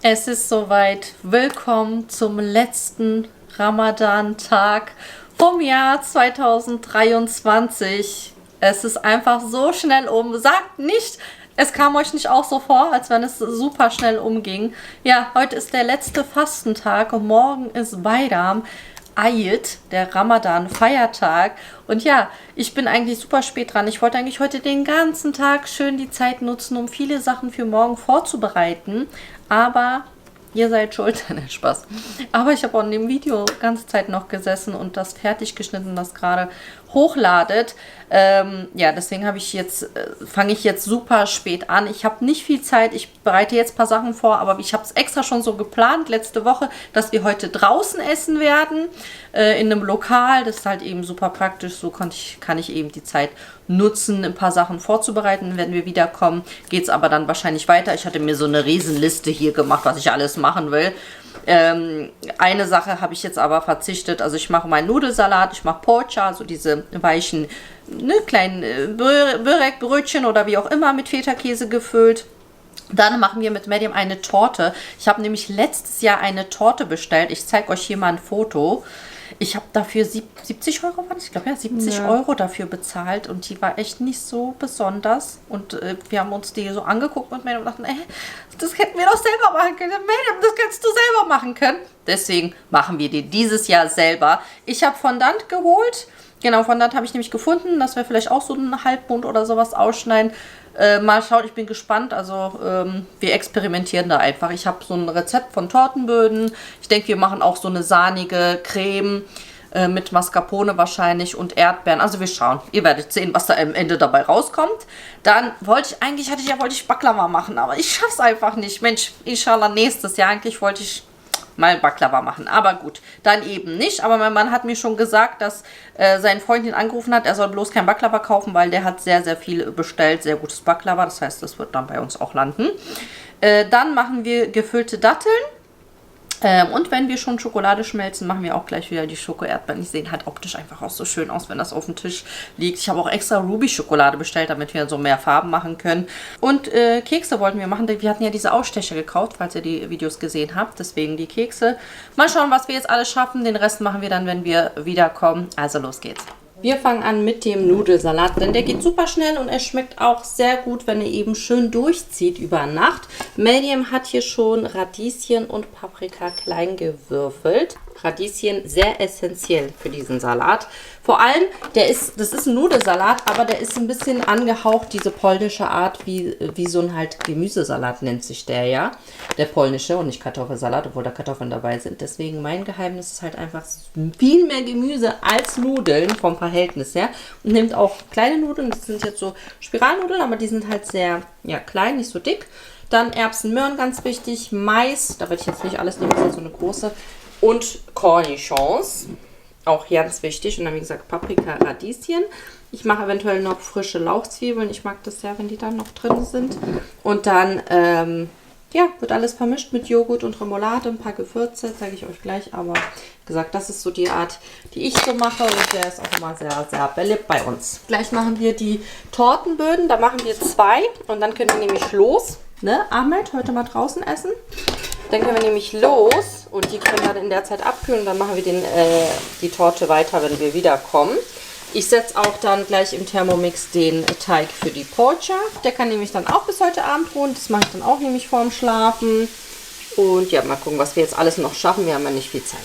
Es ist soweit. Willkommen zum letzten Ramadan-Tag vom Jahr 2023. Es ist einfach so schnell um. Sagt nicht, es kam euch nicht auch so vor, als wenn es super schnell umging. Ja, heute ist der letzte Fastentag und morgen ist Bayram. Eid, der Ramadan-Feiertag. Und ja, ich bin eigentlich super spät dran. Ich wollte eigentlich heute den ganzen Tag schön die Zeit nutzen, um viele Sachen für morgen vorzubereiten. Aber ihr seid schuld. Nein, Spaß. Aber ich habe auch in dem Video die ganze Zeit noch gesessen und das fertig geschnitten, das gerade hochladet. Ja, deswegen fange ich jetzt super spät an. Ich habe nicht viel Zeit. Ich bereite jetzt ein paar Sachen vor, aber ich habe es extra schon so geplant letzte Woche, dass wir heute draußen essen werden, in einem Lokal. Das ist halt eben super praktisch. So kann ich eben die Zeit nutzen, ein paar Sachen vorzubereiten. Wenn wir wiederkommen, geht es aber dann wahrscheinlich weiter. Ich hatte mir so eine Riesenliste hier gemacht, was ich alles machen will. Eine Sache habe ich jetzt aber verzichtet. Also ich mache meinen Nudelsalat, ich mache Poğaça, so diese weichen, kleinen Börek-Brötchen oder wie auch immer mit Feta-Käse gefüllt. Dann machen wir mit Medium eine Torte. Ich habe nämlich letztes Jahr eine Torte bestellt. Ich zeige euch hier mal ein Foto. Ich habe dafür 70 Euro, war das? Ich glaube ja, 70 Euro dafür bezahlt und die war echt nicht so besonders. Und wir haben uns die so angeguckt und Medium dachten, das hätten wir doch selber machen können. Medium, das kannst du selber machen können. Deswegen machen wir die dieses Jahr selber. Ich habe Fondant geholt. Genau, Fondant habe ich nämlich gefunden, dass wir vielleicht auch so einen Halbmond oder sowas ausschneiden. Mal schauen, ich bin gespannt. Also wir experimentieren da einfach. Ich habe so ein Rezept von Tortenböden. Ich denke, wir machen auch so eine sahnige Creme mit Mascarpone wahrscheinlich und Erdbeeren. Also wir schauen. Ihr werdet sehen, was da am Ende dabei rauskommt. Dann wollte ich Baklava machen, aber ich schaffe es einfach nicht. Mensch, inshallah nächstes Jahr. Eigentlich wollte ich mal Baklava machen, aber gut, dann eben nicht. Aber mein Mann hat mir schon gesagt, dass sein Freund ihn angerufen hat, er soll bloß kein Baklava kaufen, weil der hat sehr, sehr viel bestellt, sehr gutes Baklava. Das heißt, das wird dann bei uns auch landen. Dann machen wir gefüllte Datteln. Und wenn wir schon Schokolade schmelzen, machen wir auch gleich wieder die Schoko-Erdbeeren. Die sehen halt optisch einfach auch so schön aus, wenn das auf dem Tisch liegt. Ich habe auch extra Ruby-Schokolade bestellt, damit wir so mehr Farben machen können. Und Kekse wollten wir machen. Wir hatten ja diese Ausstecher gekauft, falls ihr die Videos gesehen habt. Deswegen die Kekse. Mal schauen, was wir jetzt alles schaffen. Den Rest machen wir dann, wenn wir wiederkommen. Also los geht's. Wir fangen an mit dem Nudelsalat, denn der geht super schnell und er schmeckt auch sehr gut, wenn er eben schön durchzieht über Nacht. Medium hat hier schon Radieschen und Paprika klein gewürfelt. Radieschen sehr essentiell für diesen Salat. Vor allem, das ist ein Nudelsalat, aber der ist ein bisschen angehaucht, diese polnische Art, wie so ein halt Gemüsesalat nennt sich der ja. Der polnische und nicht Kartoffelsalat, obwohl da Kartoffeln dabei sind. Deswegen mein Geheimnis ist halt einfach viel mehr Gemüse als Nudeln vom Verhältnis her. Und nimmt auch kleine Nudeln, das sind jetzt so Spiralnudeln, aber die sind halt sehr klein, nicht so dick. Dann Erbsen, Möhren, ganz wichtig, Mais, da werde ich jetzt nicht alles nehmen, das ist so eine große. Und Cornichons, auch ganz wichtig. Und dann, wie gesagt, Paprika, Radieschen. Ich mache eventuell noch frische Lauchzwiebeln. Ich mag das sehr, wenn die dann noch drin sind. Und dann, wird alles vermischt mit Joghurt und Remoulade. Ein paar Gewürze, zeige ich euch gleich. Aber wie gesagt, das ist so die Art, die ich so mache. Und der ist auch immer sehr, sehr beliebt bei uns. Gleich machen wir die Tortenböden. Da machen wir 2. Und dann können wir nämlich los. Ne, Ahmed, heute mal draußen essen. Dann können wir nämlich los und die können dann in der Zeit abkühlen. Dann machen wir die Torte weiter, wenn wir wiederkommen. Ich setze auch dann gleich im Thermomix den Teig für die Poğaça. Der kann nämlich dann auch bis heute Abend ruhen. Das mache ich dann auch nämlich vorm Schlafen. Und ja, mal gucken, was wir jetzt alles noch schaffen. Wir haben ja nicht viel Zeit.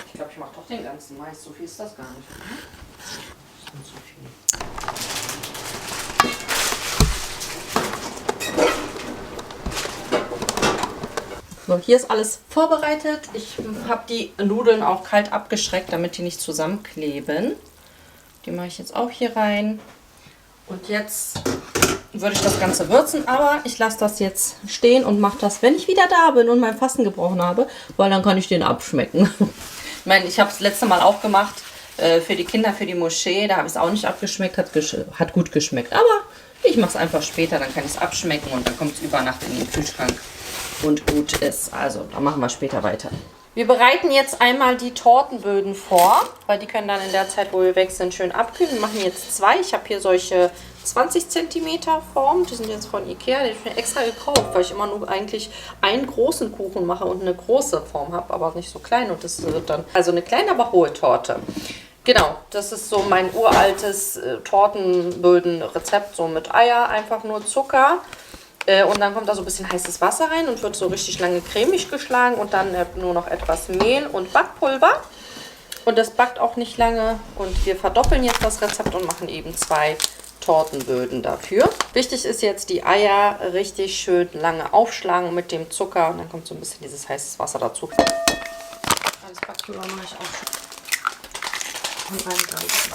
Ich glaube, ich mache doch den ganzen Mais. So viel ist das gar nicht. Das ist so viel. So, hier ist alles vorbereitet. Ich habe die Nudeln auch kalt abgeschreckt, damit die nicht zusammenkleben. Die mache ich jetzt auch hier rein. Und jetzt würde ich das Ganze würzen, aber ich lasse das jetzt stehen und mache das, wenn ich wieder da bin und mein Fasten gebrochen habe, weil dann kann ich den abschmecken. Ich meine, ich habe es letzte Mal auch gemacht für die Kinder, für die Moschee. Da habe ich es auch nicht abgeschmeckt, hat gut geschmeckt. Aber ich mache es einfach später, dann kann ich es abschmecken und dann kommt es über Nacht in den Kühlschrank und gut ist. Also, da machen wir später weiter. Wir bereiten jetzt einmal die Tortenböden vor, weil die können dann in der Zeit, wo wir weg sind, schön abkühlen. Wir machen jetzt 2. Ich habe hier solche 20 cm Formen. Die sind jetzt von Ikea. Die habe ich mir extra gekauft, weil ich immer nur eigentlich einen großen Kuchen mache und eine große Form habe, aber nicht so klein. Und das wird dann also eine kleine, aber hohe Torte. Genau, das ist so mein uraltes Tortenböden-Rezept, so mit Eier, einfach nur Zucker. Und dann kommt da so ein bisschen heißes Wasser rein und wird so richtig lange cremig geschlagen und dann nur noch etwas Mehl und Backpulver. Und das backt auch nicht lange und wir verdoppeln jetzt das Rezept und machen eben 2 Tortenböden dafür. Wichtig ist jetzt die Eier richtig schön lange aufschlagen mit dem Zucker und dann kommt so ein bisschen dieses heißes Wasser dazu. Das Backpulver mache ich auch schon. Und reingreifen.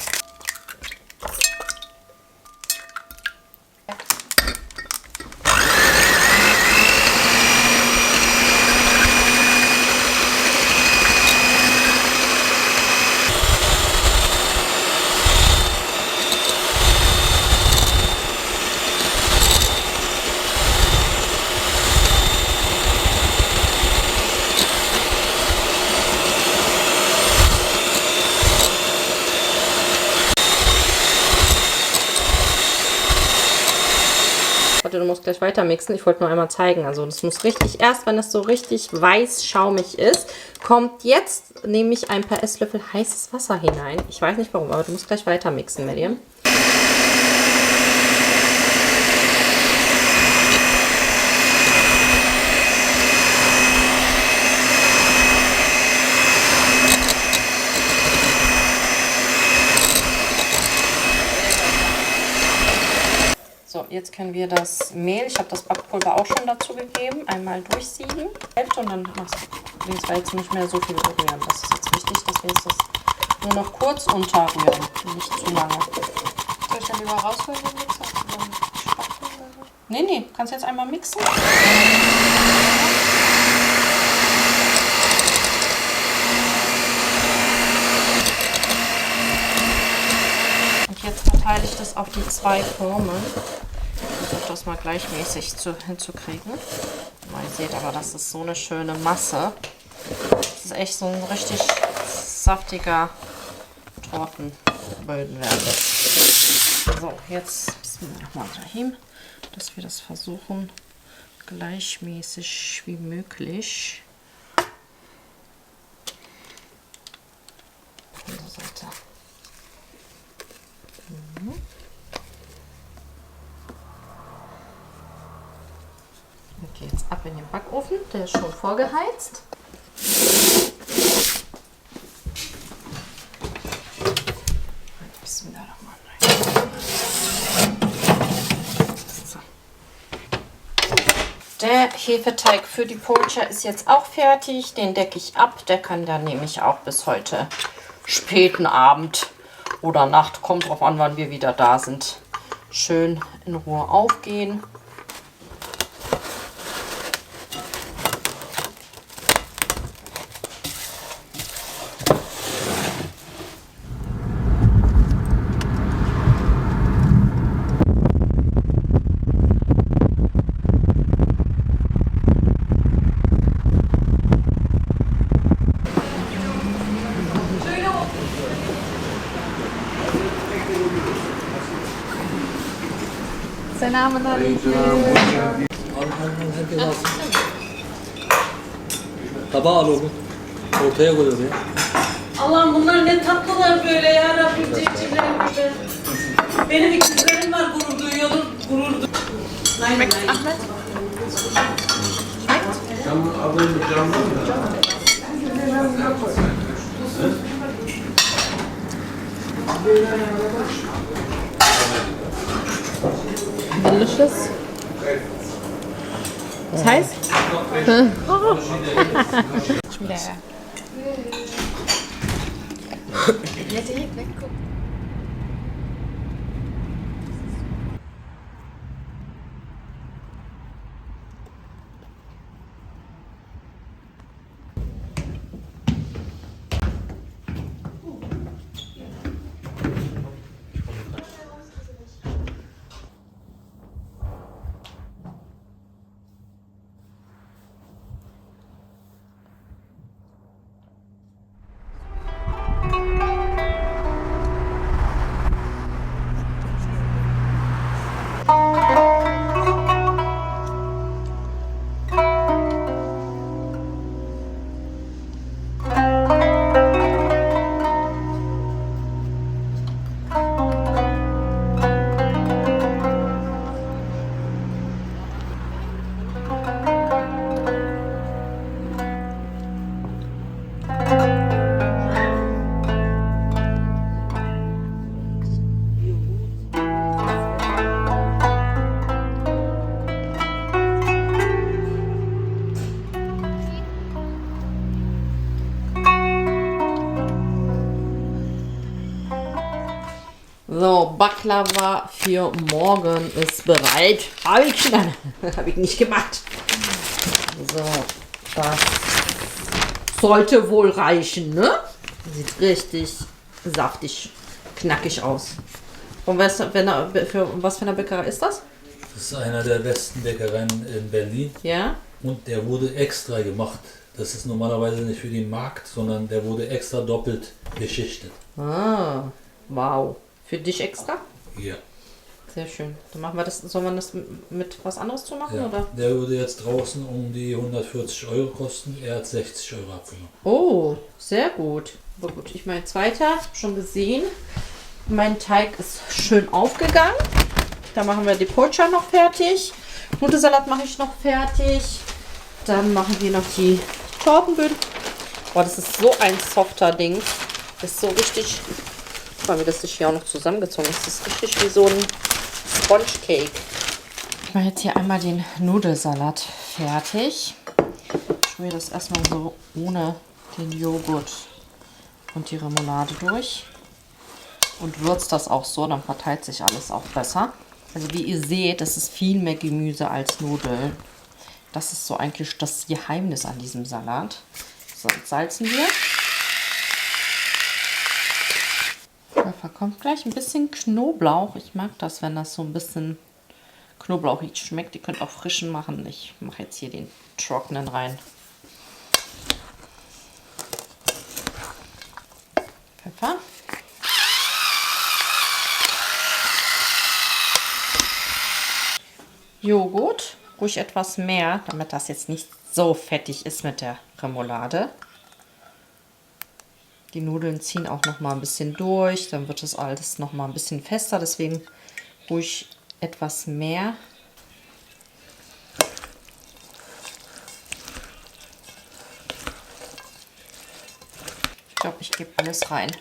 Du musst gleich weiter mixen. Ich wollte nur einmal zeigen. Also das muss richtig, erst wenn es so richtig weiß schaumig ist, kommt jetzt nämlich ein paar Esslöffel heißes Wasser hinein. Ich weiß nicht warum, aber du musst gleich weiter mixen, Miriam. So, jetzt können wir das Mehl, ich habe das Backpulver auch schon dazu gegeben, einmal durchsieben. Und dann machst du jetzt jetzt nicht mehr so viel rühren. Das ist jetzt wichtig, dass wir jetzt das nur noch kurz unterrühren, nicht zu lange. Soll ich dann lieber rausholen, den Mixer? Nee, kannst jetzt einmal mixen. Und jetzt verteile ich das auf die 2 Formen. Ich versuche das mal gleichmäßig hinzukriegen. Ihr seht aber, das ist so eine schöne Masse. Das ist echt so ein richtig saftiger Tortenböden werden. So, jetzt nochmal dahin, dass wir das versuchen gleichmäßig wie möglich. Von der Seite. Okay, jetzt ab in den Backofen, der ist schon vorgeheizt. So. Der Hefeteig für die Poached ist jetzt auch fertig. Den decke ich ab. Der kann dann nämlich auch bis heute späten Abend oder Nacht, kommt drauf an, wann wir wieder da sind, schön in Ruhe aufgehen. Selamun aleyküm. Herkes alsın. Tabağı al oğlum. Ortaya koy oraya. Allah'ım bunlar ne tatlılar böyle ya Rabbim civcivler gibi. Benim ikizlerim var gurur duyuyordur, gurur duyuyor. Aynen aynen. Ahmet. Delicious. Was heißt? Jetzt weggucken. So, Baklava für morgen ist bereit. Habe ich schon. Habe ich nicht gemacht. So, das sollte wohl reichen, ne? Sieht richtig saftig, knackig aus. Und was für eine Bäckerei ist das? Das ist einer der besten Bäckereien in Berlin. Ja. Und der wurde extra gemacht. Das ist normalerweise nicht für den Markt, sondern der wurde extra doppelt beschichtet. Ah, wow. Für dich extra? Ja. Sehr schön. Dann machen wir das. Soll man das mit was anderes zu machen, Ja. oder? Der würde jetzt draußen um die 140 Euro kosten. Er hat 60 Euro abgenommen. Oh, sehr gut. Aber gut, ich mein zweiter, schon gesehen. Mein Teig ist schön aufgegangen. Da machen wir die Pocha noch fertig. Nudelsalat mache ich noch fertig. Dann machen wir noch die Tortenböden. Boah, das ist so ein softer Ding. Das ist so richtig. Guck mal, wie das sich hier auch noch zusammengezogen ist. Das ist richtig wie so ein Sponge Cake. Ich mache jetzt hier einmal den Nudelsalat fertig. Ich rühre das erstmal so ohne den Joghurt und die Remoulade durch. Und würze das auch so, dann verteilt sich alles auch besser. Also wie ihr seht, das ist viel mehr Gemüse als Nudeln. Das ist so eigentlich das Geheimnis an diesem Salat. So, jetzt salzen wir. Pfeffer kommt gleich. Ein bisschen Knoblauch. Ich mag das, wenn das so ein bisschen knoblauchig schmeckt. Ihr könnt auch frischen machen. Ich mache jetzt hier den trockenen rein. Pfeffer. Joghurt, ruhig etwas mehr, damit das jetzt nicht so fettig ist mit der Remoulade. Die Nudeln ziehen auch noch mal ein bisschen durch, dann wird das alles noch mal ein bisschen fester, deswegen ruhig etwas mehr. Ich glaube, ich gebe alles rein.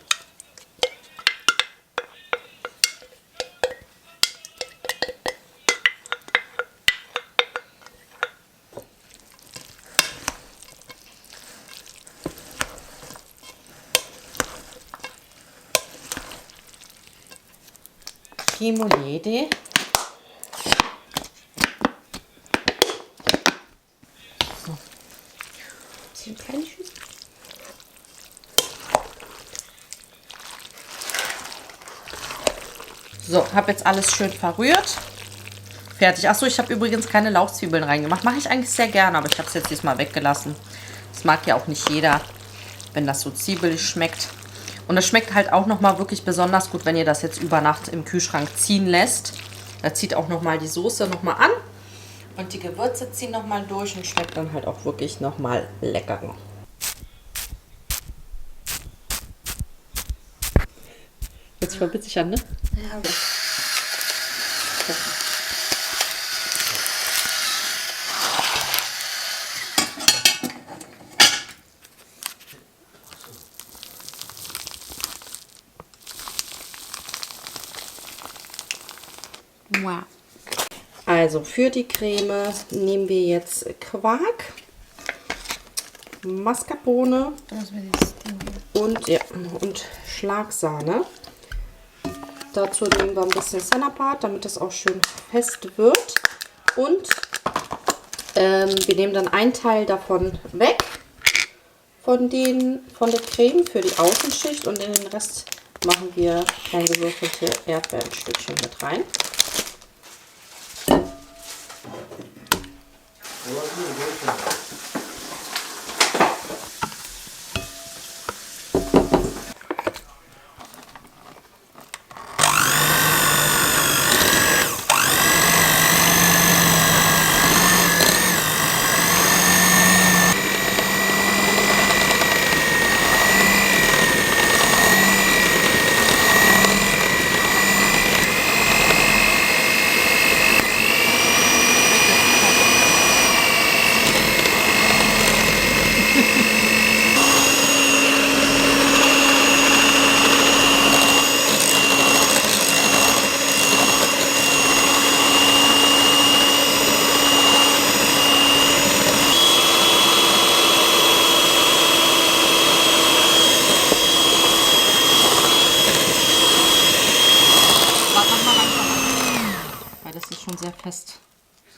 Remoulade. So. 10 kleine Schüssel. So, habe jetzt alles schön verrührt. Fertig. Achso, ich habe übrigens keine Lauchzwiebeln reingemacht. Mache ich eigentlich sehr gerne, aber ich habe es jetzt diesmal weggelassen. Das mag ja auch nicht jeder, wenn das so zwiebelig schmeckt. Und das schmeckt halt auch nochmal wirklich besonders gut, wenn ihr das jetzt über Nacht im Kühlschrank ziehen lässt. Da zieht auch nochmal die Soße nochmal an. Und die Gewürze ziehen nochmal durch und schmeckt dann halt auch wirklich nochmal lecker. Hört sich mal witzig an, ne? Ja. Wow. Also für die Creme nehmen wir jetzt Quark, Mascarpone und Schlagsahne. Dazu nehmen wir ein bisschen Cinnamon, damit das auch schön fest wird. Und wir nehmen dann einen Teil davon weg von der Creme für die Außenschicht und in den Rest machen wir klein gewürfelte Erdbeerstückchen mit rein. schon sehr fest.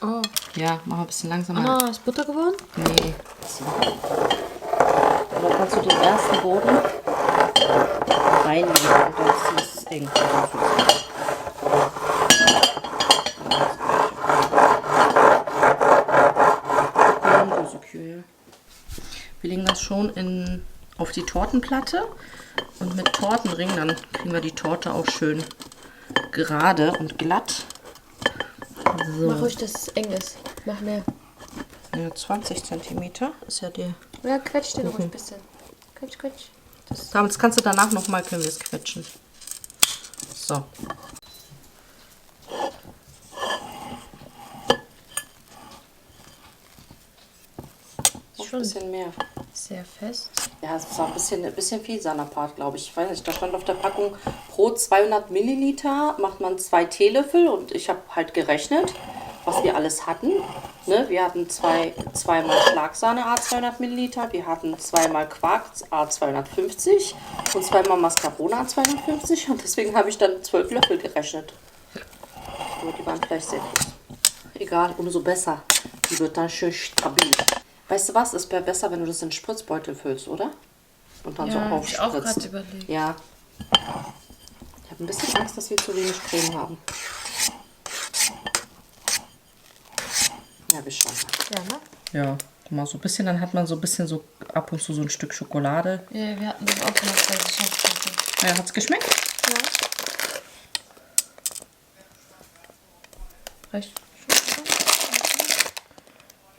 Oh. Ja, machen wir ein bisschen langsamer. Ah, ist Butter geworden? Nee. So. Und dann kannst du den ersten Boden reinlegen und dann ist es eng. Wir legen das schon auf die Tortenplatte und mit Tortenring, dann kriegen wir die Torte auch schön gerade und glatt. So. Mach ruhig, dass es eng ist. Mach mehr. Ja, 20 cm ist ja der. Ja, quetsch den ruhig ein bisschen. Quetsch, quetsch. Damit kannst du danach nochmal, können wir es quetschen. So. Schon ein bisschen mehr. Sehr fest. Ja, es ist auch ein bisschen viel Sanapart, glaube ich. Ich weiß nicht, da stand auf der Packung, pro 200 Milliliter macht man 2 Teelöffel und ich habe halt gerechnet, was wir alles hatten. Ne? Wir hatten zweimal Schlagsahne A200 Milliliter, wir hatten zweimal Quark A250 und zweimal Mascarpone A250 und deswegen habe ich dann 12 Löffel gerechnet. Aber die waren vielleicht sehr groß. Egal, umso besser. Die wird dann schön stabil. Weißt du was, ist besser, wenn du das in Spritzbeutel füllst, oder? Und dann so hab ich auch aufspritzt. gerade überlegt. Ja. Ich habe ein bisschen Angst, dass wir zu wenig Creme haben. Ja, wir schauen mal. Ja, ne? Ja, mal so ein bisschen, dann hat man so ein bisschen so ab und zu so ein Stück Schokolade. Ja, wir hatten das auch gemacht, weil ich schon. Ja, hat's geschmeckt? Ja. Reicht.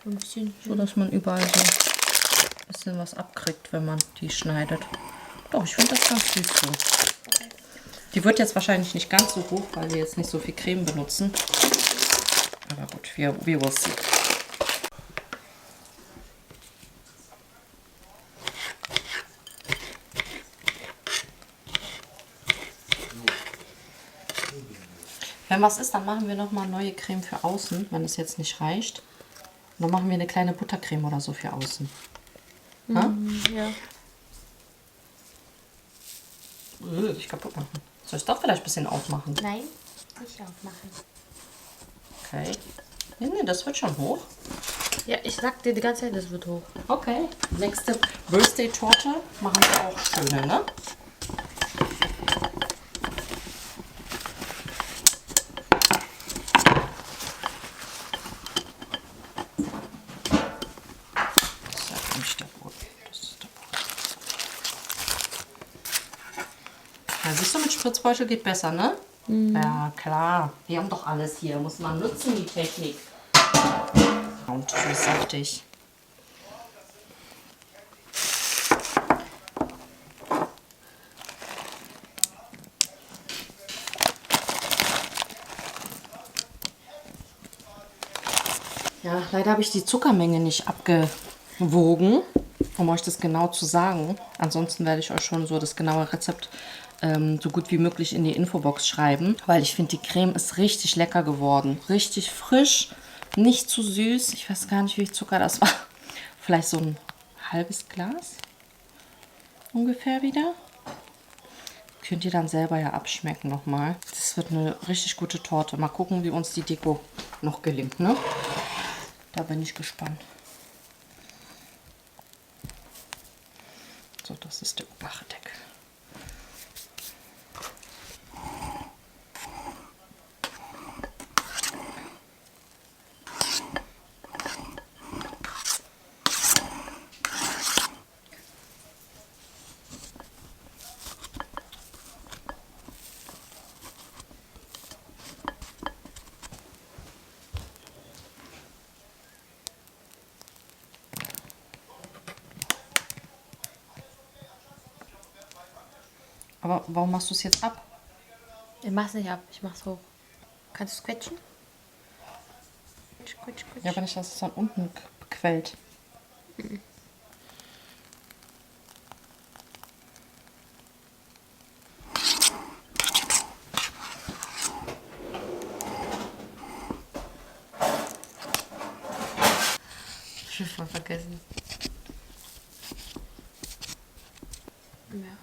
Ein bisschen. So, dass man überall so ein bisschen was abkriegt, wenn man die schneidet. Doch, ich finde das ganz süß so. Die wird jetzt wahrscheinlich nicht ganz so hoch, weil wir jetzt nicht so viel Creme benutzen. Aber gut, wir will see. Wenn was ist, dann machen wir noch mal neue Creme für außen, wenn es jetzt nicht reicht. Und dann machen wir eine kleine Buttercreme oder so für außen. Ha? Ja. Ich kaputt machen. Soll ich doch vielleicht ein bisschen aufmachen? Nein, nicht aufmachen. Okay. Nee, das wird schon hoch. Ja, ich sag dir die ganze Zeit, das wird hoch. Okay. Nächste Birthday-Torte machen wir auch schöne, ne? Das ist nicht der Boden. Das ist der Boden. Ja, siehst du, mit Spritzbeutel geht besser, ne? Ja, klar. Wir haben doch alles hier. Muss man nutzen, die Technik. Und so saftig. Ja, leider habe ich die Zuckermenge nicht abgewogen, um euch das genau zu sagen. Ansonsten werde ich euch schon so das genaue Rezept so gut wie möglich in die Infobox schreiben, weil ich finde, die Creme ist richtig lecker geworden. Richtig frisch, nicht zu süß. Ich weiß gar nicht, wie viel Zucker das war. Vielleicht so ein halbes Glas ungefähr wieder. Könnt ihr dann selber ja abschmecken nochmal. Das wird eine richtig gute Torte. Mal gucken, wie uns die Deko noch gelingt, ne? Da bin ich gespannt. So, das ist der obere Deckel. Aber warum machst du es jetzt ab? Ich mach's nicht ab, ich mach's hoch. Kannst du es quetschen? Quetsch, quetsch, quetsch. Ja, aber nicht, dass es dann unten quält. Ich hab voll vergessen. Ja.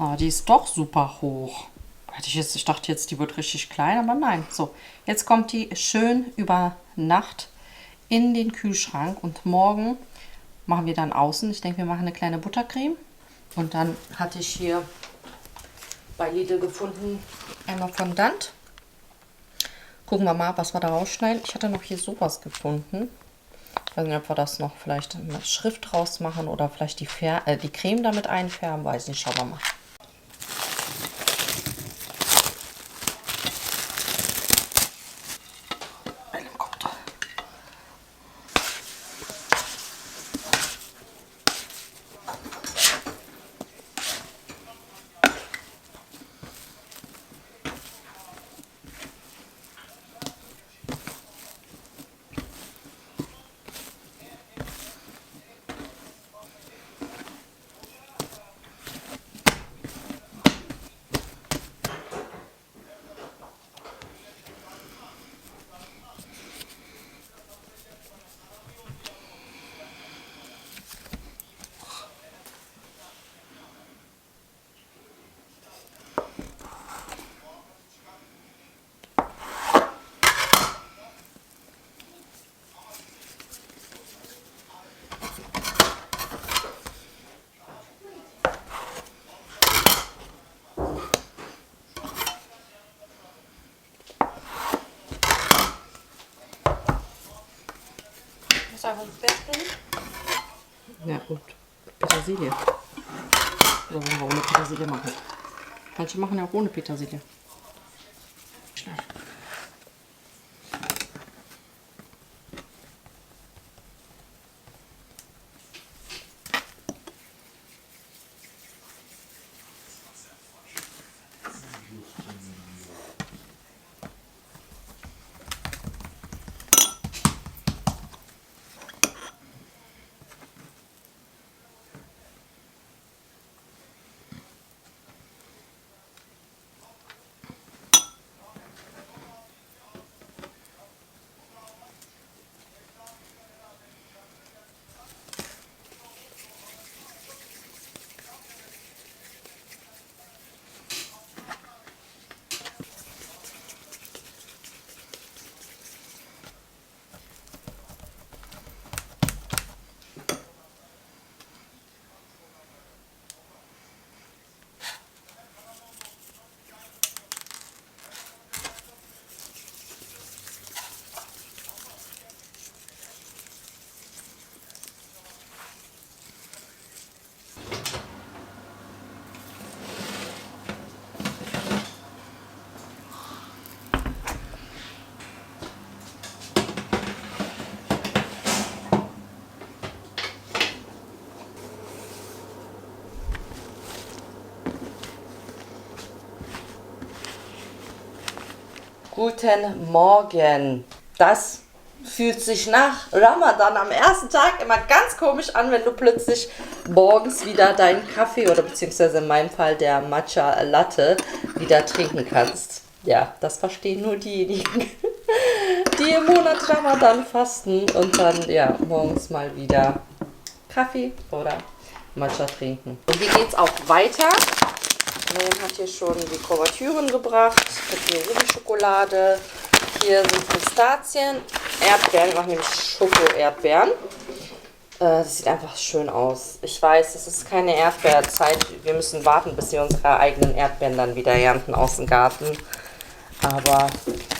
Oh, die ist doch super hoch. Ich dachte jetzt, die wird richtig klein, aber nein. So, jetzt kommt die schön über Nacht in den Kühlschrank und morgen machen wir dann außen. Ich denke, wir machen eine kleine Buttercreme. Und dann hatte ich hier bei Lidl gefunden, einmal Fondant. Gucken wir mal, was wir da rausschneiden. Ich hatte noch hier sowas gefunden. Ich weiß nicht, ob wir das noch vielleicht eine Schrift draus machen oder vielleicht die Creme damit einfärben. Weiß nicht, schauen wir mal. Ist einfach ein Bett drin. Ja, und Petersilie. Oder wollen wir ohne Petersilie machen? Manche machen ja auch ohne Petersilie. Guten Morgen. Das fühlt sich nach Ramadan am ersten Tag immer ganz komisch an, wenn du plötzlich morgens wieder deinen Kaffee oder beziehungsweise in meinem Fall der Matcha Latte wieder trinken kannst. Ja, das verstehen nur diejenigen, die im Monat Ramadan fasten und dann ja morgens mal wieder Kaffee oder Matcha trinken. Und wie geht's auch weiter? Man hat hier schon die Kuvertüren gebracht, hier Ruby-Schokolade, hier sind Pistazien, Erdbeeren, wir machen nämlich Schoko-Erdbeeren. Das sieht einfach schön aus. Ich weiß, es ist keine Erdbeerzeit, wir müssen warten, bis wir unsere eigenen Erdbeeren dann wieder ernten aus dem Garten. Aber,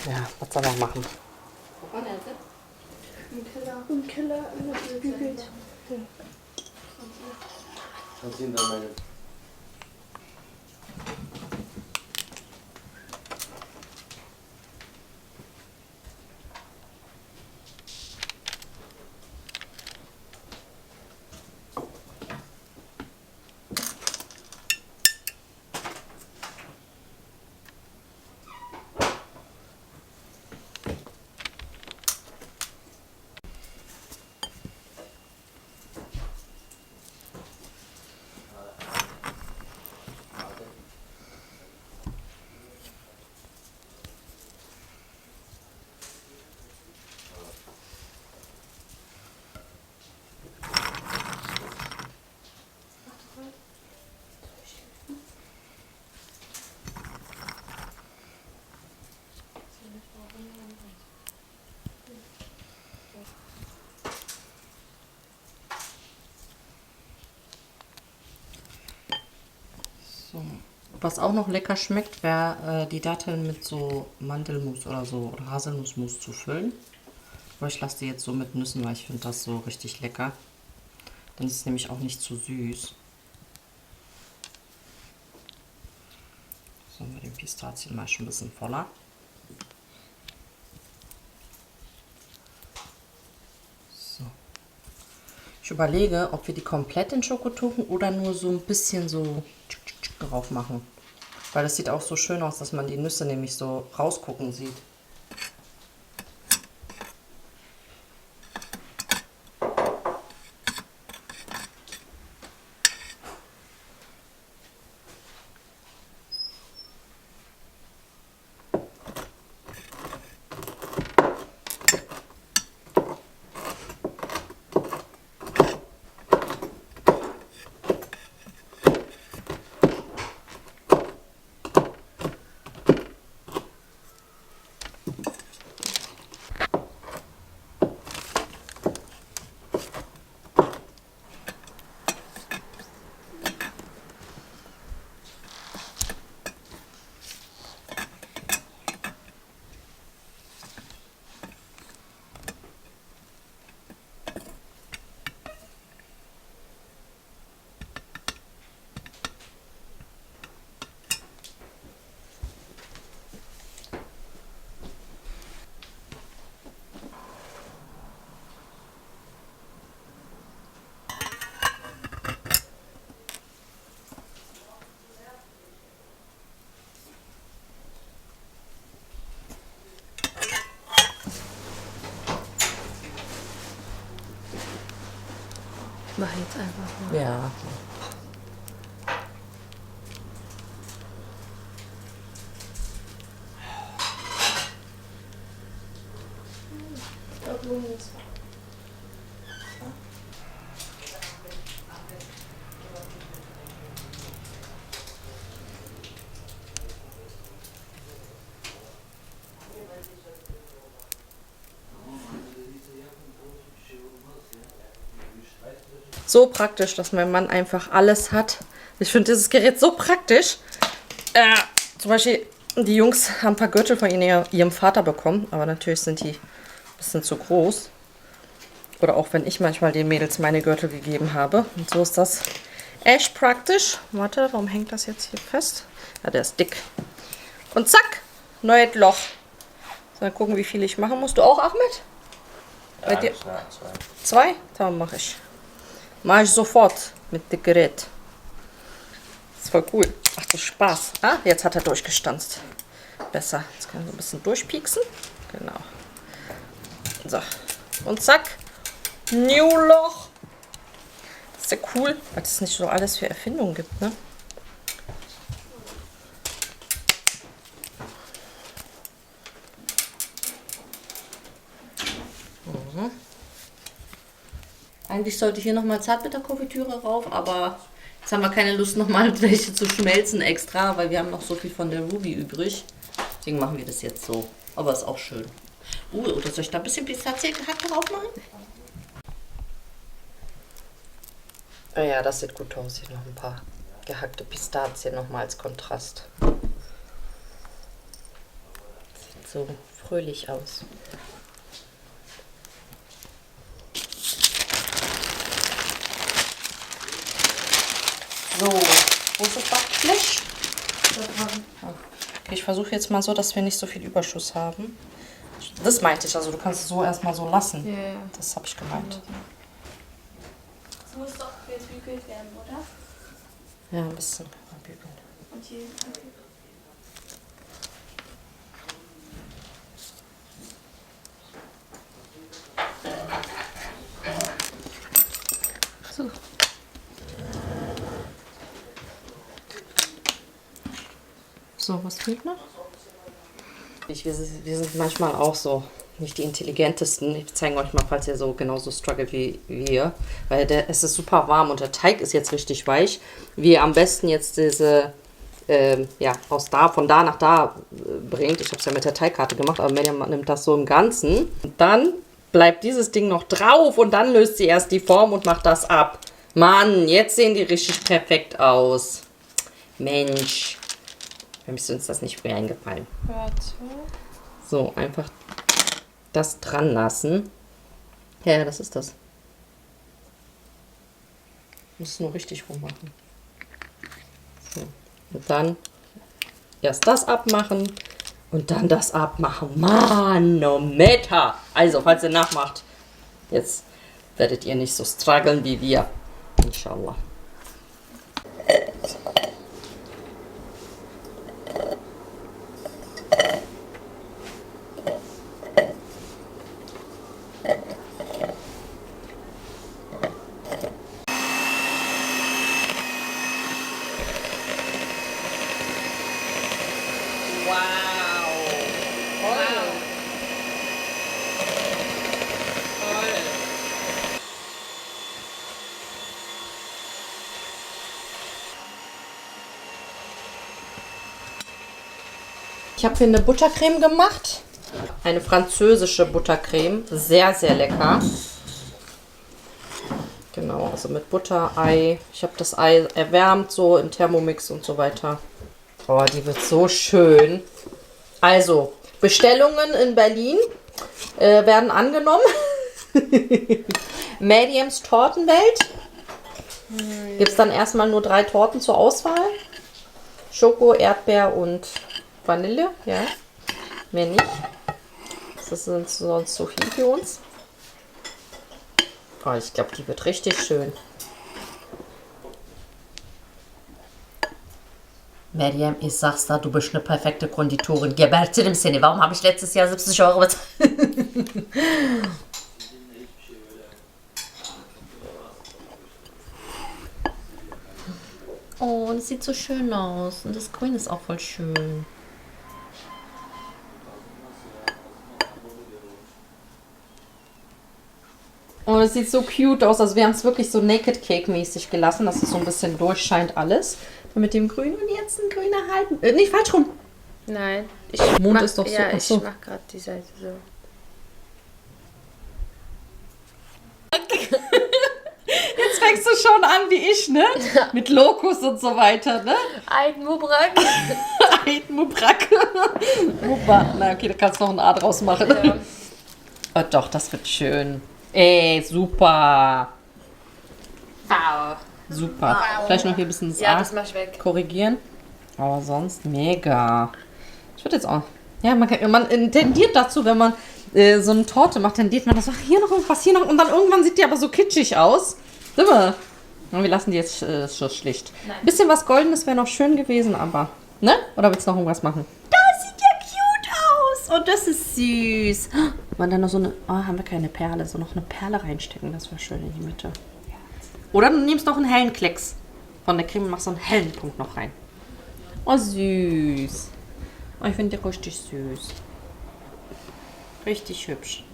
ja, was soll man machen? Im Keller gebügelt. Kannst du ihn dann meine. Was auch noch lecker schmeckt, wäre die Datteln mit so Mandelmus oder so oder Haselnussmus zu füllen. Aber ich lasse die jetzt so mit Nüssen, weil ich finde das so richtig lecker. Dann ist es nämlich auch nicht zu süß. So, mit den Pistazien mal schon ein bisschen voller. So. Ich überlege, ob wir die komplett in Schoko tunken oder nur so ein bisschen so drauf machen. Weil das sieht auch so schön aus, dass man die Nüsse nämlich so rausgucken sieht. Mach jetzt einfach mal. Ja. So praktisch, dass mein Mann einfach alles hat. Ich finde dieses Gerät so praktisch. Zum Beispiel, die Jungs haben ein paar Gürtel von ihrem Vater bekommen, aber natürlich sind die ein bisschen zu groß. Oder auch wenn ich manchmal den Mädels meine Gürtel gegeben habe. Und so ist das echt praktisch. Warte, warum hängt das jetzt hier fest? Ja, der ist dick. Und zack, neues Loch. So, dann gucken, wie viel ich machen muss. Du auch, Ahmed? Bei dir? Zwei? Dann mache ich. Mache ich sofort mit dem Gerät. Das ist voll cool. Ach, das Spaß. Ah, jetzt hat er durchgestanzt. Besser. Jetzt kann ich so ein bisschen durchpieksen. Genau. So. Und zack. New Loch. Das ist ja cool, weil es nicht so alles für Erfindungen gibt, ne? Eigentlich sollte hier nochmal Zartbitterkonfitüre rauf, aber jetzt haben wir keine Lust, nochmal welche zu schmelzen extra, weil wir haben noch so viel von der Ruby übrig. Deswegen machen wir das jetzt so. Aber ist auch schön. Oder soll ich da ein bisschen Pistazie gehackt drauf machen? Oh ja, das sieht gut aus. Hier noch ein paar gehackte Pistazien nochmal als Kontrast. Sieht so fröhlich aus. So, wo ist das Backblech? Okay, ich versuche jetzt mal so, dass wir nicht so viel Überschuss haben. Das meinte ich, also du kannst es so erstmal so lassen. Ja, ja. Das habe ich gemeint. Das muss doch gebügelt werden, oder? Ja, ein bisschen bügeln. Und hier. So. So, was fehlt noch? Wir sind manchmal auch so nicht die intelligentesten. Ich zeige euch mal, falls ihr so genauso struggelt wie wir. Weil es ist super warm und der Teig ist jetzt richtig weich. Wie ihr am besten jetzt diese, von da nach da bringt. Ich habe es ja mit der Teigkarte gemacht, aber Mirjam nimmt das so im Ganzen. Und dann bleibt dieses Ding noch drauf und dann löst sie erst die Form und macht das ab. Mann, jetzt sehen die richtig perfekt aus. Mensch. Warum ist uns das nicht früher eingefallen? Warte. So, einfach das dran lassen. Ja, das ist das. Muss es nur richtig rummachen. So. Und dann erst das abmachen und dann das abmachen. Manometer! Also, falls ihr nachmacht, jetzt werdet ihr nicht so strugglen wie wir. Inshallah. Ich habe hier eine Buttercreme gemacht. Eine französische Buttercreme. Sehr, sehr lecker. Genau, also mit Butter, Ei. Ich habe das Ei erwärmt, so im Thermomix und so weiter. Oh, die wird so schön. Also, Bestellungen in Berlin werden angenommen. Mediums Tortenwelt. Gibt es dann erstmal nur 3 Torten zur Auswahl. Schoko, Erdbeer und Vanille, ja. Mehr nicht. Das sind sonst so viel für uns. Oh, ich glaube, die wird richtig schön. Mariam, ich sag's da, du bist eine perfekte Konditorin. Gebertin seni. Warum habe ich letztes Jahr 70 Euro bezahlt? Oh, das sieht so schön aus. Und das Grün ist auch voll schön. Oh, das sieht so cute aus. Also wir haben es wirklich so Naked Cake mäßig gelassen, dass es so ein bisschen durchscheint alles. Mit dem Grün und jetzt ein grüner Halben. Nicht falsch rum. Nein. Mond ist doch so. Ja, Ach ich so. mach gerade die Seite so. Jetzt fängst du schon an wie ich, ne? Mit Lokus und so weiter, ne? Eid Mubarak. Eid Mubarak. Na okay, da kannst du noch ein A draus machen. Ja. Oh, doch, das wird schön. Ey, super. Wow. Super. Vielleicht noch hier ein bisschen das Ja, A das mach ich weg. korrigieren. Aber sonst mega. Ich würde jetzt auch. Ja, man tendiert dazu, wenn man so eine Torte macht, tendiert man das. Ach, hier noch irgendwas, hier noch. Und dann irgendwann sieht die aber so kitschig aus. Simmer. Und wir lassen die jetzt so schlicht. Ein bisschen was Goldenes wäre noch schön gewesen, aber. Ne? Oder willst du noch irgendwas machen? Das sieht ja cute aus. Und das ist süß. Man dann noch so eine. Oh, haben wir keine Perle. So noch eine Perle reinstecken. Das wäre schön in die Mitte. Oder du nimmst noch einen hellen Klecks von der Creme und machst so einen hellen Punkt noch rein. Oh, süß. Oh, ich finde die richtig süß. Richtig hübsch.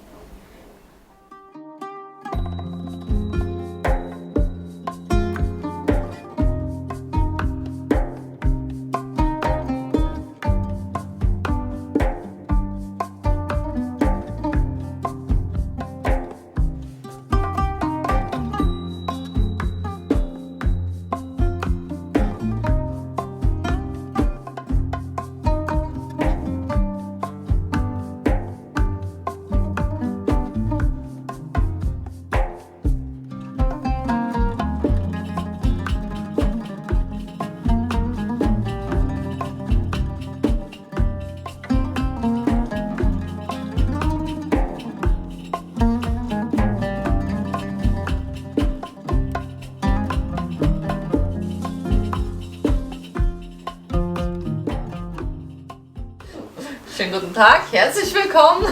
Schönen guten Tag, herzlich willkommen.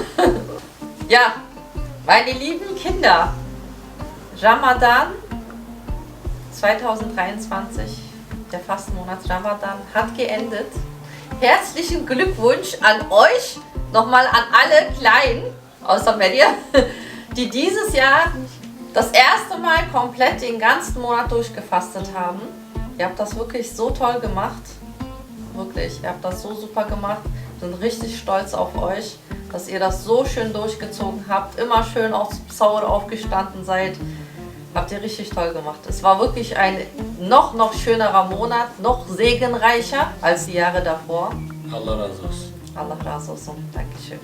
Ja, meine lieben Kinder, Ramadan 2023, der Fastenmonat Ramadan hat geendet. Herzlichen Glückwunsch an euch, nochmal an alle Kleinen, außer Maria, die dieses Jahr das erste Mal komplett den ganzen Monat durchgefastet haben. Ihr habt das wirklich so toll gemacht. Wirklich, ihr habt das so super gemacht. Sind richtig stolz auf euch, dass ihr das so schön durchgezogen habt. Immer schön aufs Sahur aufgestanden seid. Habt ihr richtig toll gemacht. Es war wirklich ein noch schönerer Monat, noch segenreicher als die Jahre davor. Allah razı olsun. Allah razı olsun. Dankeschön.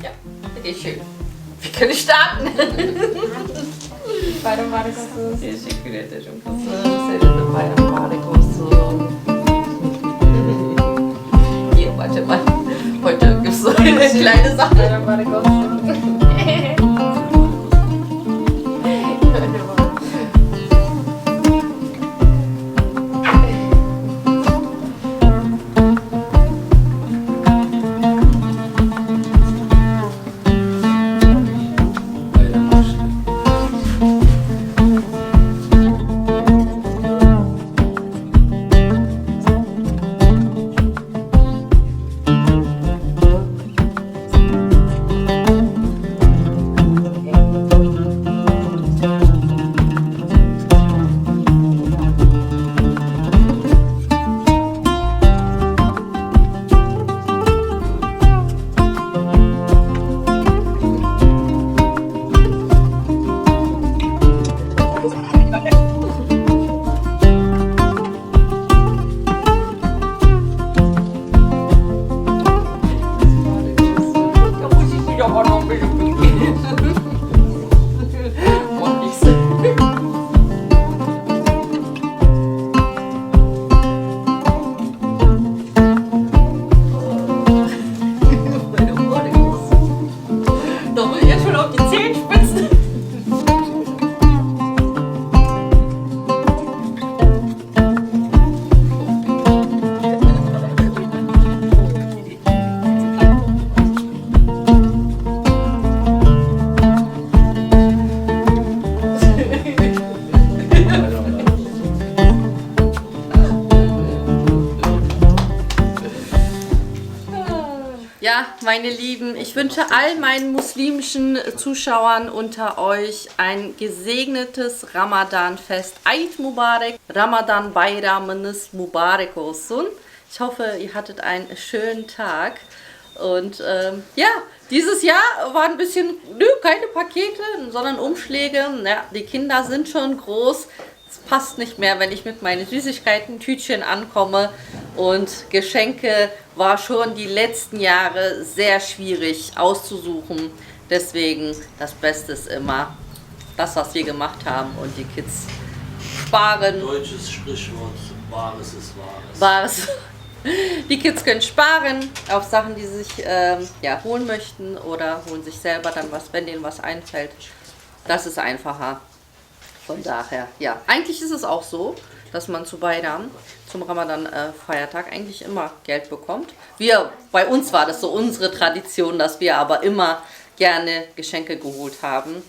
Ja, bitteschön. Wir können starten. Bayram mübarek olsun. Teşekkür ederim kızım. Senin de bayram mübarek olsun. Hier, warte mal. Heute gibt es so eine kleine Sache. Bayram mübarek olsun. Bayram başlıyor. Doch, jetzt schon auf die Zehenspitzen. Ja, meine Lieben, ich wünsche all meinen muslimischen Zuschauern unter euch ein gesegnetes Ramadan-Fest. Eid Mubarak, Ramadan Bayramınız Mubarak olsun. Ich hoffe, ihr hattet einen schönen Tag. Und ja, dieses Jahr war ein bisschen, keine Pakete, sondern Umschläge. Ja, die Kinder sind schon groß. Es passt nicht mehr, wenn ich mit meinen Süßigkeiten-Tütchen ankomme. Und Geschenke war schon die letzten Jahre sehr schwierig auszusuchen. Deswegen das Beste ist immer das, was wir gemacht haben. Und die Kids sparen. Deutsches Sprichwort, Wahres ist Wahres. Wahres. Die Kids können sparen auf Sachen, die sie sich ja, holen möchten oder holen sich selber dann was, wenn denen was einfällt. Das ist einfacher. Von daher, ja. Eigentlich ist es auch so, dass man zu Bayram, zum Ramadan-Feiertag eigentlich immer Geld bekommt. Bei uns war das so unsere Tradition, dass wir aber immer gerne Geschenke geholt haben.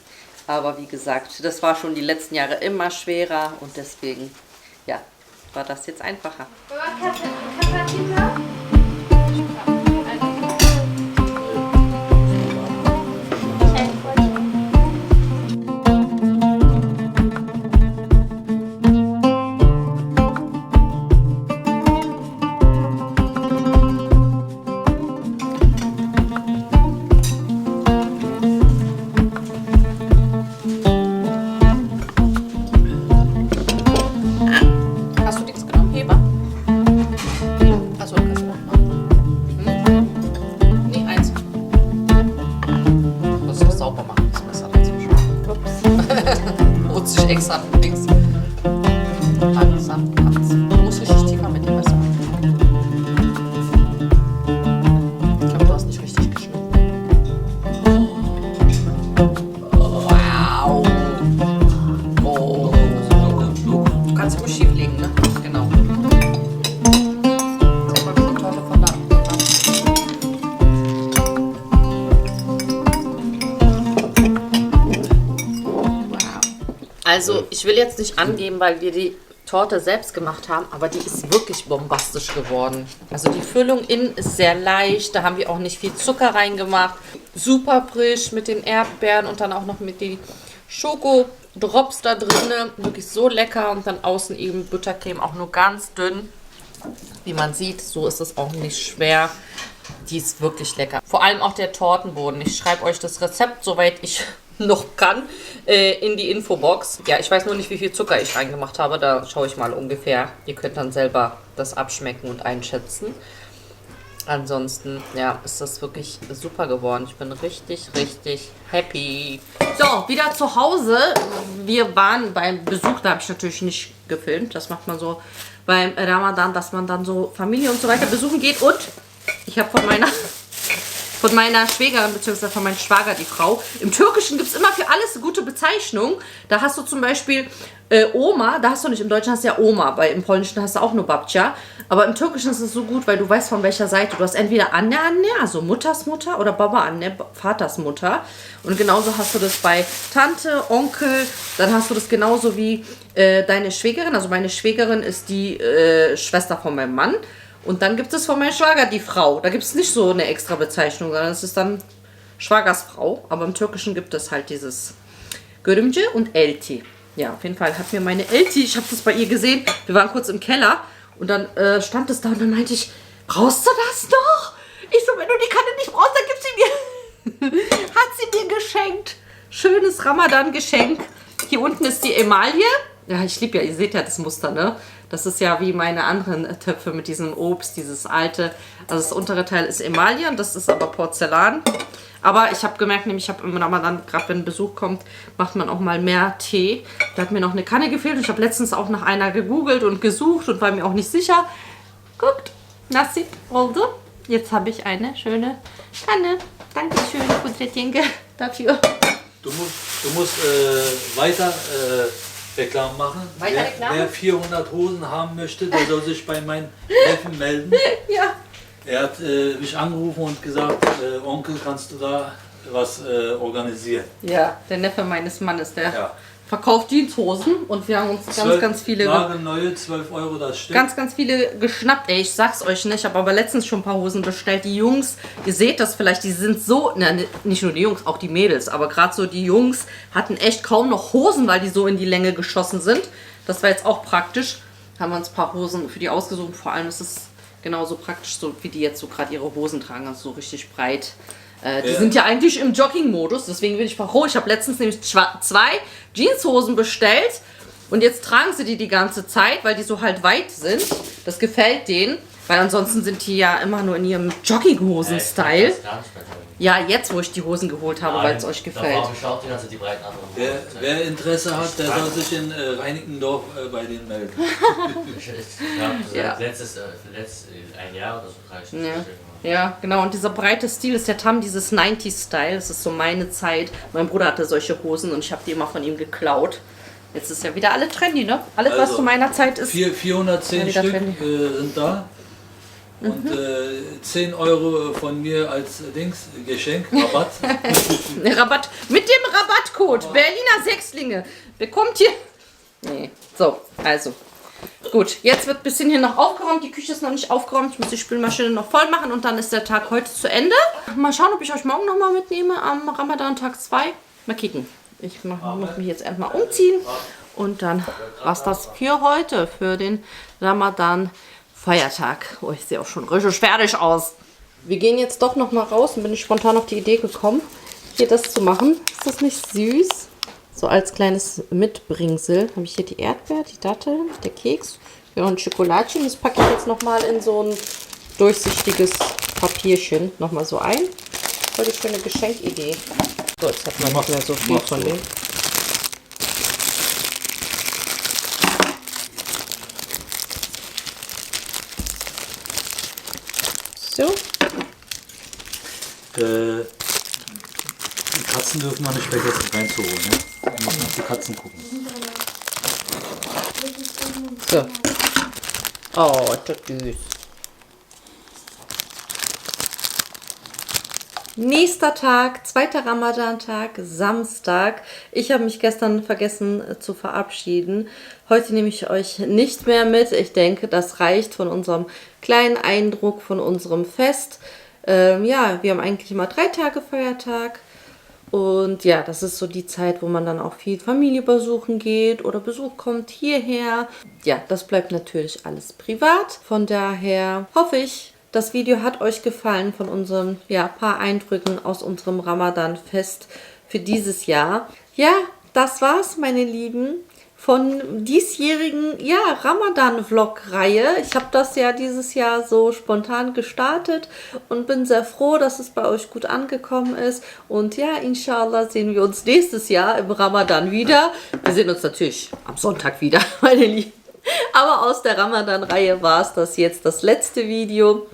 Aber wie gesagt, das war schon die letzten Jahre immer schwerer und deswegen, ja, war das jetzt einfacher. Hast du nichts genommen, Heber? Achso, kannst du machen. Nee, eins. Du musst es sauber machen, das Messer dazwischen. Ups. Holt sich extra links. Langsam, langsam. Du musst richtig tiefer mit dem Messer. Ich glaube, du hast nicht richtig geschnitten. Wow. Oh. Du kannst ruhig schief legen, ne? Genau. Zeig mal die Torte von da. Also, ich will jetzt nicht angeben, weil wir die Torte selbst gemacht haben, aber die ist wirklich bombastisch geworden. Also die Füllung innen ist sehr leicht, da haben wir auch nicht viel Zucker reingemacht. Super frisch mit den Erdbeeren und dann auch noch mit den Schokodrops da drin. Wirklich so lecker und dann außen eben Buttercreme, auch nur ganz dünn. Wie man sieht, so ist es auch nicht schwer. Die ist wirklich lecker. Vor allem auch der Tortenboden. Ich schreibe euch das Rezept, soweit ich noch kann, in die Infobox. Ja, ich weiß nur nicht, wie viel Zucker ich reingemacht habe. Da schaue ich mal ungefähr. Ihr könnt dann selber das abschmecken und einschätzen. Ansonsten, ja, ist das wirklich super geworden. Ich bin richtig, richtig happy. So, wieder zu Hause. Wir waren beim Besuch, da habe ich natürlich nicht gefilmt. Das macht man so beim Ramadan, dass man dann so Familie und so weiter besuchen geht. Und ich habe von meiner Schwägerin bzw. von meinem Schwager, die Frau. Im Türkischen gibt es immer für alles eine gute Bezeichnung. Da hast du zum Beispiel Oma, da hast du nicht, im Deutschen hast du ja Oma, im Polnischen hast du auch nur Babcia. Aber im Türkischen ist es so gut, weil du weißt von welcher Seite. Du hast entweder Anne, also Mutters Mutter, oder Baba Anne, Vaters Mutter. Und genauso hast du das bei Tante, Onkel, dann hast du das genauso wie deine Schwägerin. Also meine Schwägerin ist die Schwester von meinem Mann. Und dann gibt es von meinem Schwager die Frau. Da gibt es nicht so eine extra Bezeichnung, sondern es ist dann Schwagersfrau. Aber im Türkischen gibt es halt dieses Görümce und Elti. Ja, auf jeden Fall hat mir meine Elti, ich habe das bei ihr gesehen, wir waren kurz im Keller und dann stand es da und dann meinte ich, brauchst du das noch? Ich so, wenn du die Kanne nicht brauchst, dann gib sie mir. Hat sie mir geschenkt. Schönes Ramadan-Geschenk. Hier unten ist die Emaille. Ja, ich liebe ja, ihr seht ja das Muster, ne? Das ist ja wie meine anderen Töpfe mit diesem Obst, dieses alte. Also das untere Teil ist Emaille und das ist aber Porzellan. Aber ich habe gemerkt, nämlich ich habe im Ramadan, gerade wenn Besuch kommt, macht man auch mal mehr Tee. Da hat mir noch eine Kanne gefehlt. Ich habe letztens auch nach einer gegoogelt und gesucht und war mir auch nicht sicher. Guckt, Nasib oldu. Jetzt habe ich eine schöne Kanne. Dankeschön, Kudretjenke, dafür. Du musst weiter Reklame machen. Wer 400 Hosen haben möchte, der soll sich bei meinem Neffen melden. Ja. Er hat mich angerufen und gesagt, Onkel, kannst du da was organisieren? Ja, der Neffe meines Mannes, der Ja. verkauft Jeanshosen und wir haben uns ganz viele... Nagelneue, 12 € das Stück. Ganz viele geschnappt. Ey, ich sag's euch nicht, ich habe aber letztens schon ein paar Hosen bestellt. Die Jungs, ihr seht das vielleicht, die sind so, nicht nur die Jungs, auch die Mädels, aber gerade so die Jungs hatten echt kaum noch Hosen, weil die so in die Länge geschossen sind. Das war jetzt auch praktisch. Haben wir uns ein paar Hosen für die ausgesucht. Vor allem ist es genauso praktisch, so wie die jetzt so gerade ihre Hosen tragen, also so richtig breit. Die sind ja eigentlich im Jogging-Modus, deswegen bin ich froh. Ich habe letztens nämlich 2 Jeanshosen bestellt und jetzt tragen sie die ganze Zeit, weil die so halt weit sind. Das gefällt denen, weil ansonsten sind die ja immer nur in ihrem Jogginghosen-Style. Ja, jetzt, wo ich die Hosen geholt habe, weil es euch gefällt. Die breiten an. Wer Interesse hat, der soll sich in Reinickendorf bei denen melden. Ja. Letztes ein Jahr oder so reicht. Ja, genau. Und dieser breite Stil ist der Tam, dieses 90s-Style. Das ist so meine Zeit. Mein Bruder hatte solche Hosen und ich habe die immer von ihm geklaut. Jetzt ist ja wieder alle trendy, ne? Alles, was zu meiner Zeit ist. 410 wieder Stück trendy. sind da. Und 10 € von mir als Geschenk, Rabatt. Rabatt. Mit dem Rabattcode Berliner Sechslinge bekommt ihr... Nee. So, also. Gut, jetzt wird ein bisschen hier noch aufgeräumt. Die Küche ist noch nicht aufgeräumt. Ich muss die Spülmaschine noch voll machen und dann ist der Tag heute zu Ende. Mal schauen, ob ich euch morgen nochmal mitnehme am Ramadan Tag 2. Mal kicken. Ich muss mich jetzt erstmal umziehen. Und dann war's das für heute, für den Ramadan Feiertag. Oh, ich sehe auch schon richtig fertig aus. Wir gehen jetzt doch noch mal raus und bin ich spontan auf die Idee gekommen, hier das zu machen. Ist das nicht süß? So als kleines Mitbringsel habe ich hier die Erdbeer, die Datteln, der Keks, ja, und Schokoladchen. Das packe ich jetzt noch mal in so ein durchsichtiges Papierchen noch mal so ein. Voll die schöne Geschenkidee. So, jetzt hat man nicht mehr so viel von dem. So. Die Katzen dürfen wir nicht vergessen reinzuholen. Ne? Wir müssen auf die Katzen gucken. So. Oh, das ist süß. Nächster Tag, zweiter Ramadan-Tag, Samstag. Ich habe mich gestern vergessen zu verabschieden. Heute nehme ich euch nicht mehr mit. Ich denke, das reicht von unserem kleinen Eindruck von unserem Fest. Ja, wir haben eigentlich immer 3 Tage Feiertag. Und ja, das ist so die Zeit, wo man dann auch viel Familie besuchen geht oder Besuch kommt hierher. Ja, das bleibt natürlich alles privat. Von daher hoffe ich, das Video hat euch gefallen von unseren paar Eindrücken aus unserem Ramadan-Fest für dieses Jahr. Ja, das war's, meine Lieben, von diesjährigen Ramadan-Vlog-Reihe. Ich habe das ja dieses Jahr so spontan gestartet und bin sehr froh, dass es bei euch gut angekommen ist. Und ja, inshallah sehen wir uns nächstes Jahr im Ramadan wieder. Wir sehen uns natürlich am Sonntag wieder, meine Lieben. Aber aus der Ramadan-Reihe war es das jetzt das letzte Video.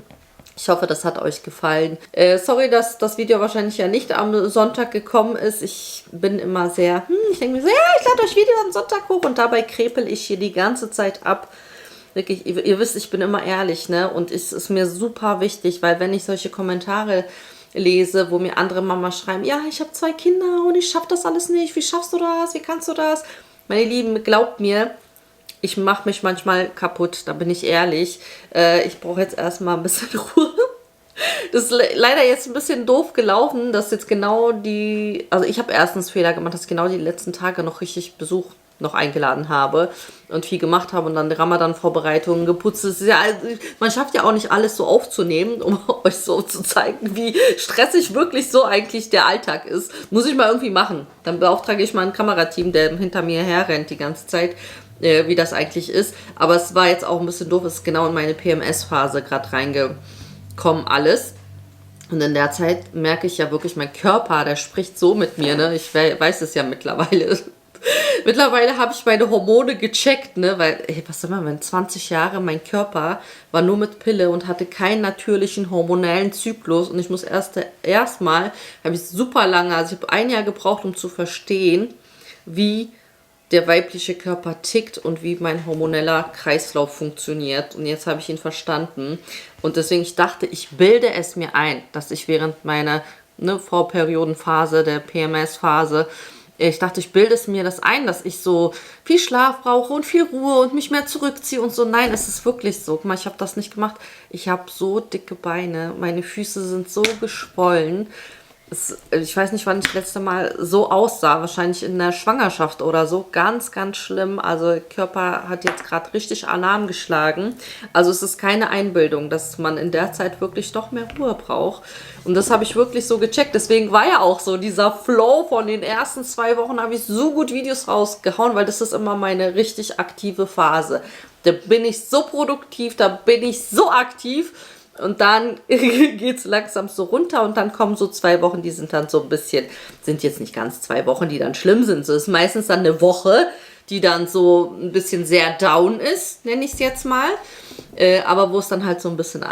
Ich hoffe, das hat euch gefallen. Sorry, dass das Video wahrscheinlich ja nicht am Sonntag gekommen ist. Ich bin immer sehr, ich denke mir so, ja, ich lade euch Video am Sonntag hoch und dabei krepel ich hier die ganze Zeit ab. Wirklich, ihr wisst, ich bin immer ehrlich, ne? Und es ist mir super wichtig, weil wenn ich solche Kommentare lese, wo mir andere Mamas schreiben, ja, ich habe 2 Kinder und ich schaffe das alles nicht. Wie schaffst du das? Wie kannst du das? Meine Lieben, glaubt mir, ich mache mich manchmal kaputt, da bin ich ehrlich. Ich brauche jetzt erstmal ein bisschen Ruhe. Das ist leider jetzt ein bisschen doof gelaufen, dass jetzt genau also ich habe erstens Fehler gemacht, dass ich genau die letzten Tage noch richtig Besuch noch eingeladen habe und viel gemacht habe und dann Ramadan-Vorbereitungen geputzt. Das ist ja, man schafft ja auch nicht alles so aufzunehmen, um euch so zu zeigen, wie stressig wirklich so eigentlich der Alltag ist. Muss ich mal irgendwie machen. Dann beauftrage ich mal ein Kamerateam, der hinter mir herrennt die ganze Zeit, wie das eigentlich ist. Aber es war jetzt auch ein bisschen doof, es ist genau in meine PMS-Phase gerade reingekommen alles. Und in der Zeit merke ich ja wirklich, mein Körper, der spricht so mit mir, ne? Ich weiß es ja mittlerweile. Mittlerweile habe ich meine Hormone gecheckt, ne? Weil, was soll man, wenn 20 Jahre mein Körper war nur mit Pille und hatte keinen natürlichen hormonellen Zyklus und ich muss erstmal, habe ich super lange, also ich habe 1 Jahr gebraucht, um zu verstehen, wie der weibliche Körper tickt und wie mein hormoneller Kreislauf funktioniert. Und jetzt habe ich ihn verstanden. Und deswegen, ich dachte, ich bilde es mir ein, dass ich während meiner Vorperiodenphase, der PMS-Phase, ich dachte, ich bilde es mir das ein, dass ich so viel Schlaf brauche und viel Ruhe und mich mehr zurückziehe und so. Nein, es ist wirklich so. Guck mal, ich habe das nicht gemacht. Ich habe so dicke Beine. Meine Füße sind so geschwollen. Ich weiß nicht, wann ich das letzte Mal so aussah. Wahrscheinlich in der Schwangerschaft oder so. Ganz, ganz schlimm. Also der Körper hat jetzt gerade richtig Alarm geschlagen. Also es ist keine Einbildung, dass man in der Zeit wirklich doch mehr Ruhe braucht. Und das habe ich wirklich so gecheckt. Deswegen war ja auch so dieser Flow von den ersten 2 Wochen, habe ich so gut Videos rausgehauen, weil das ist immer meine richtig aktive Phase. Da bin ich so produktiv, da bin ich so aktiv. Und dann geht es langsam so runter und dann kommen so 2 Wochen, die sind dann so ein bisschen, sind jetzt nicht ganz 2 Wochen, die dann schlimm sind. So ist meistens dann eine Woche, die dann so ein bisschen sehr down ist, nenne ich es jetzt mal. Aber wo es dann halt so ein bisschen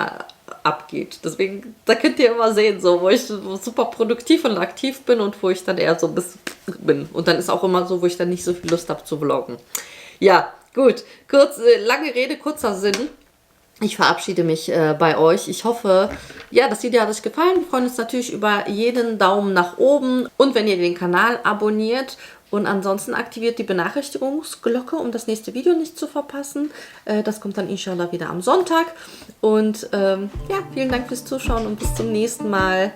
abgeht. Deswegen, da könnt ihr immer sehen, so, wo ich super produktiv und aktiv bin und wo ich dann eher so ein bisschen bin. Und dann ist auch immer so, wo ich dann nicht so viel Lust habe zu vloggen. Ja, gut. Lange Rede, kurzer Sinn. Ich verabschiede mich bei euch. Ich hoffe, ja, das Video hat euch gefallen. Wir freuen uns natürlich über jeden Daumen nach oben und wenn ihr den Kanal abonniert. Und ansonsten aktiviert die Benachrichtigungsglocke, um das nächste Video nicht zu verpassen. Das kommt dann inshallah wieder am Sonntag. Und ja, vielen Dank fürs Zuschauen und bis zum nächsten Mal.